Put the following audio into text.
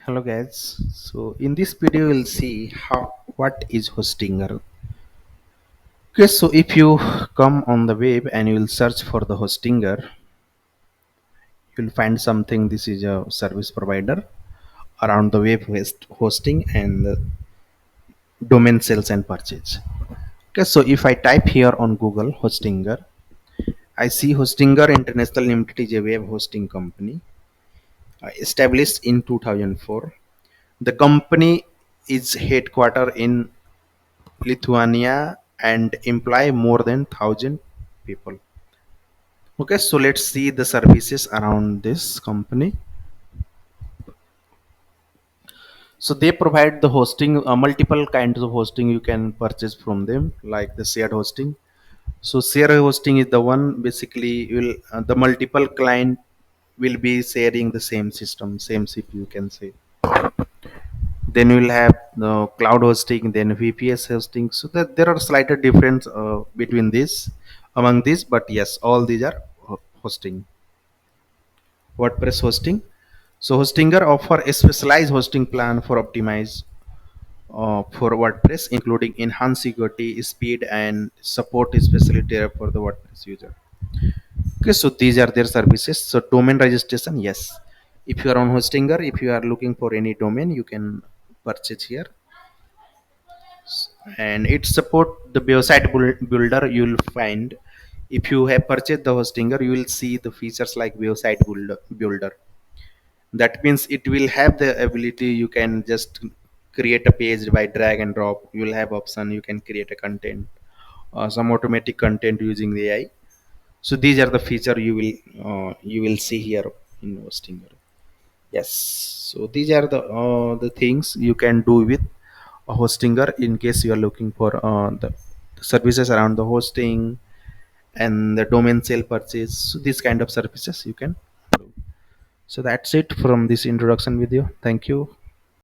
Hello guys. So in this video we'll see how what is Hostinger. Okay, so if you come on the web and you will search for the Hostinger, you'll find something. This is a service provider around the web hosting and the domain sales and purchase. Okay, so if I type here on Google Hostinger, I see Hostinger International Limited is a web hosting company established in 2004. The company is headquartered in Lithuania and employ more than 1,000 people. Okay, so let's see the services around this company. So they provide the hosting, multiple kinds of hosting you can purchase from them, like the shared hosting. So shared hosting is the one basically will the multiple client will be sharing the same system, same CPU you can say. Then we'll have the cloud hosting, then VPS hosting. So that there are slight difference between this among these, but yes, all these are hosting. WordPress hosting. So Hostinger offer a specialized hosting plan for optimize for WordPress, including enhanced security, speed, and support, especially there for the WordPress user. Okay, so these are their services. So domain registration, yes. If you are on Hostinger, if you are looking for any domain, you can purchase here and it support the website builder. You'll find if you have purchased the Hostinger, you will see the features like website builder. That means it will have the ability, you can just create a page by drag and drop. You will have option, you can create a content, some automatic content using the AI. So these are the feature you will see here in Hostinger. Yes, so these are the things you can do with a Hostinger in case you are looking for the services around the hosting and the domain sale purchase. So these kind of services you can do. So that's it from this introduction video. Thank you.